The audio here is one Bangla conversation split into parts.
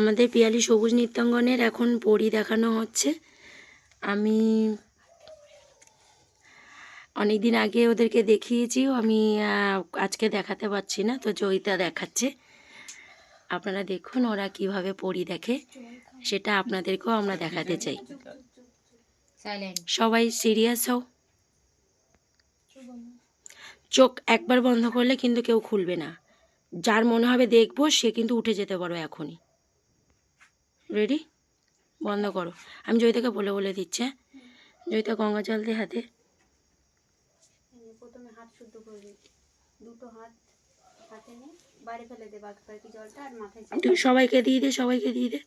আমাদের পিয়ালি সবুজ নৃত্যাঙ্গনের এখন পরী দেখানো হচ্ছে। আমি অনেক দিন আগে ওদেরকে দেখিয়েছি, আমি আজকে দেখাতে পারছি না, তো জয়িতা দেখাচ্ছে। আপনারা দেখুন ওরা কিভাবে পরী দেখে, সেটা আপনাদেরকেও আমরা দেখাতে চাই। সবাই সিরিয়াস হও। চোখ একবার বন্ধ করলে কিন্তু কেউ খুলবে না। যার মনে হবে দেখবো সে কিন্তু উঠে যেতে পারো এখনই। রেডি? বন্ধ করো। আমি জয়িতাকে বলে বলে দিচ্ছি। জয়িতা গঙ্গা জল দিয়ে হাতে। প্রথমে হাত শুদ্ধ করবি, দুটো হাত হাতে নে, বাইরে ফেলে দে বাকি জলটা, আর মাথায় তুই সবাইকে দিয়ে দে, সবাইকে দিয়ে দে।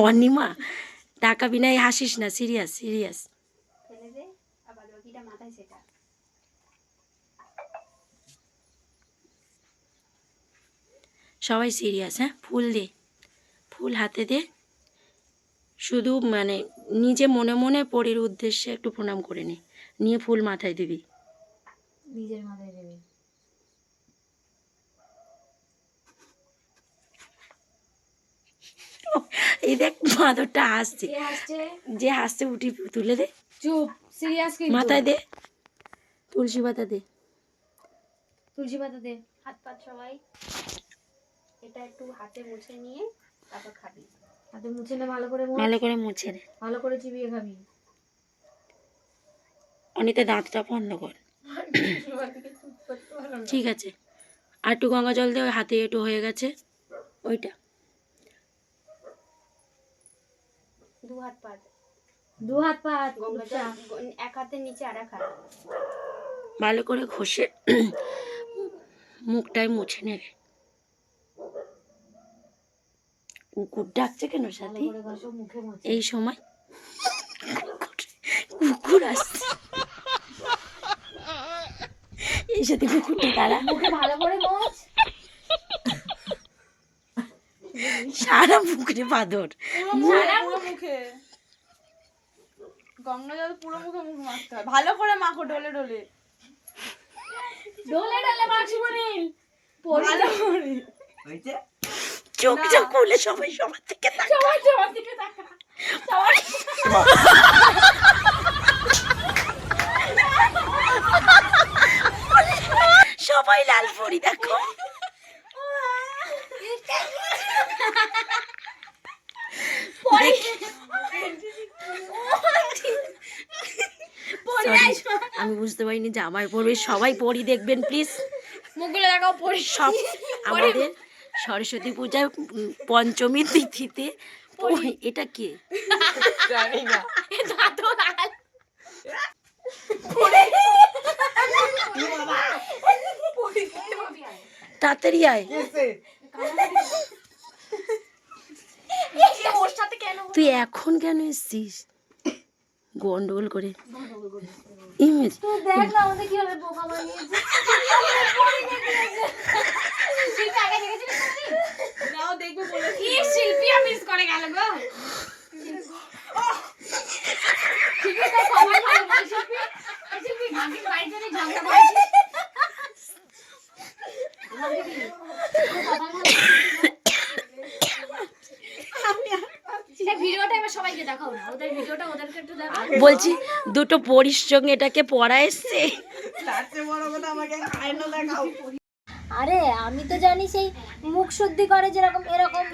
অনিমা টাকা বিনাই হাসিস না, সিরিয়াস সিরিয়াস। ফেলে দে, আবার বাকিটা মাথায় সেটা। সবাই সিরিয়াস। হ্যাঁ, ফুল দে, ফুল হাতে দে। শুধু মানে নিজে মনে মনে পরীর উদ্দেশ্যে একটু প্রণাম করে নে, নিয়ে ফুল মাথায় দিবি, নিজের মাথায় দেবে। এই দেখ বাঁদরটা হাসছে, যে হাসছে উঠি তুলে দে। চুপ, সিরিয়াস। মাথায় দে, তুলসী পাতা দে, তুলসী পাতা দে। হাত পা সবাই এটা একটু হাতে মুছে নিয়ে তারপর খাবি। হাতে মুছে নে, ভালো করে ভালো করে মুছে নে, ভালো করে চিবিয়ে খাবি। অনিতা দাঁতটা বন্ধ কর। ঠিক আছে, আর একটু গঙ্গা জল দে, ওই হাতে একটু হয়ে গেছে ওইটা। দু হাত পা, দু হাত পা, গঙ্গা জল এক হাতের নিচে আর এক হাত ভালো করে ঘষে মুখটাই মুছে নেবে। কুকুর ডাকছে কেন সাথে এই সময়? কুকুর আসছে এই সাথে, কুকুরটা দাঁড়া। মুখে ভালো করে মোছ। সারা মুখে বাঁদর, মুখে গঙ্গা জল পুরো মুখে মুখ মাখতে হয়, ভালো করে মাখো, ডলে ডলে ডলে ডলে মাছি বনিল ভালো করে। চোখ চোখ খুলে সবাই সবার থেকে তাকা। সবাই সবার দিকে তাকা, সবাই সবাই লাল পরি দেখো। আমি বুঝতে পারিনি যে আমায় পড়বে। সবাই পরি দেখবেন প্লিজ, মুখগুলো দেখাও পড়ি। সব আমাদের সরস্বতী পূজায় পঞ্চমী তিথিতে এটা কে জানি না। তাড়াতাড়ি আয়, তুই এখন কেন এসছিস? গন্ডগোল করে ইমেজ দেখ না আমাদের কি হবে, বোকা বানিয়েছে। নাও দেখবে বলে কি শিল্পী মিস করে গেল গো। ঠিক আছে, কমাই ভালো বল শিল্পী। শিল্পী ভাগির বাড়িতে নেই, ঝগড়া করেছিস। ভিডিওটা এবার সবাইকে দেখাও না, ওদের ভিডিওটা ওদেরকে একটু দেখাও। বলছি দুটো পরির সঙ্গে এটাকে পড়া এসছে। তার চেয়ে বড় কথা আমাকে আয়না দেখাও। আরে আমি তো জানি সেই মুখ শুদ্ধি করে যেরকম, এরকম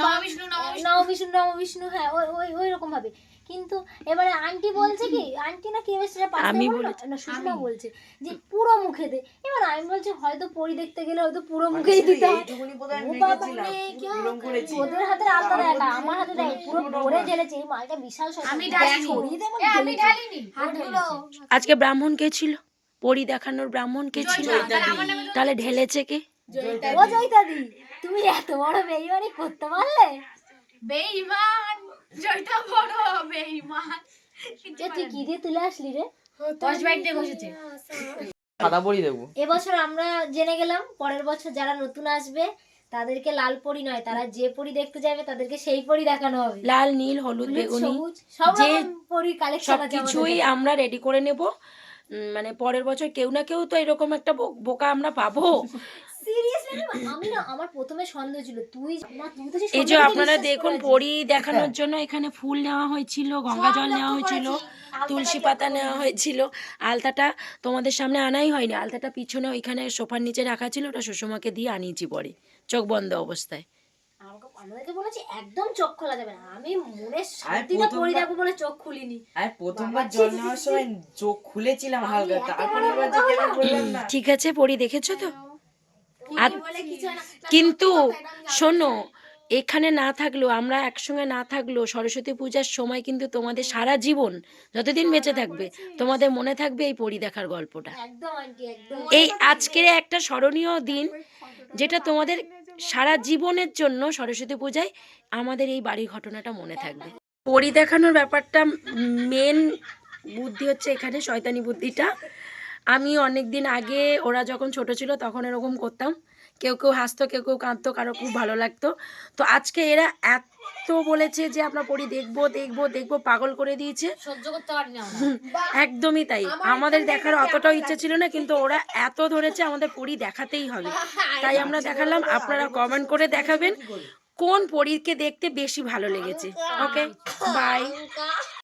নববিষ্ণু, হ্যাঁ ওই ওই ওই রকম ভাবে। কিন্তু এবারে আন্টি বলছে কি, আন্টি না কি সেটা আমি না সুষমা বলছে যে পুরো মুখে দে। এবার আমি বলছি হয়তো পরি দেখতে গেলে হয়তো পুরো মুখেই দিতে হয়। ওদের হাতে আলাদা দেখা, আমার হাতে দেয় পুরো ভরে ঢেলেছে। এই মালটা বিশাল ছড়িয়ে দেব। আজকে ব্রাহ্মণ কে ছিল? পরি দেখানোর ব্রাহ্মণ কে ছিল? তাহলে ঢেলেছে কে? ও জয়িতা দি, তুমি এত বড় বেইমানি করতে পারলে? বেইমান জয়িতা বড় বেইমান। তুই কি দিয়ে তুলে আসলি রে? 10 বাইট দিয়ে বসেছে। সাদা পরি দেবো। এবছর আমরা জেনে গেলাম পরের বছর যারা নতুন আসবে তাদেরকে লাল পরি নয়, তারা যে পরি দেখতে যাবে তাদেরকে সেই পরি দেখানো হবে। লাল, নীল, হলুদ, বেগুনি সব যে রকম পরি কালেকশন আছে। সবকিছুই আমরা রেডি করে নেব। মানে পরের বছর কেউ না কেউ তো এরকম একটা বোকা আমরা পাবো সিরিয়াসলি আমি না, আমার প্রথমে সন্দেহ ছিল তুই তো সেই এই যে সন্দেহটাকে আপনারা বিশ্বাস দেখুন করেছিস। পরি দেখানোর জন্য এখানে ফুল নেওয়া হয়েছিল, গঙ্গা জল নেওয়া হয়েছিল, তুলসী পাতা নেওয়া হয়েছিল। আলতাটা তোমাদের সামনে আনাই হয়নি, আলতাটা পিছনে ওইখানে সোফার নিচে রাখা ছিল, ওটা সুষমাকে দিয়ে আনিয়েছি পরে চোখ বন্ধ অবস্থায়। আমাদেরকে বলেছি একদম চোখ খোলা যাবে না, আমি মনে শান্তিটা পড়ে যাবো বলে চোখ খুলিনি। আর প্রথমবার জল নেওয়ার সময় চোখ খুলেছিলাম হালকা, তারপরে এবার যে কেন বললাম না। ঠিক আছে পরি, দেখেছো তো? আর বলে কিছু হয় না। কিন্তু শোনো, এখানে না থাকলেও, আমরা একসঙ্গে না থাকলেও সরস্বতী পূজার সময় কিন্তু তোমাদের সারা জীবন যতদিন বেঁচে থাকবে তোমাদের মনে থাকবে এই পরি দেখার গল্পটা। একদম আন্টি একদম। এই আজকের একটা স্মরণীয় দিন, যেটা তোমাদের সারা জীবনের জন্য সরস্বতী পূজায় আমাদের এই বাড়ির ঘটনাটা মনে থাকবে। পরি দেখানোর ব্যাপারটা মেন বুদ্ধি হচ্ছে এখানে শয়তানি বুদ্ধিটা। আমি অনেক দিন আগে, ওরা যখন ছোট ছিল তখন এরকম করতাম, কেউ কেউ হাসতো, কেউ কেউ কাঁদতো, কারো খুব ভালো লাগতো। তো আজকে এরা এত বলেছে যে আমরা পরি দেখবো দেখবো দেখবো, পাগল করে দিয়েছে। সহ্য করতে পারি না একদমই তাই, আমাদের দেখার অতটাও ইচ্ছে ছিল না, কিন্তু ওরা এত ধরেছে আমাদের পরি দেখাতেই হবে, তাই আমরা দেখালাম। আপনারা কমেন্ট করে দেখাবেন কোন পরীকে দেখতে বেশি ভালো লেগেছে। ওকে, বাই।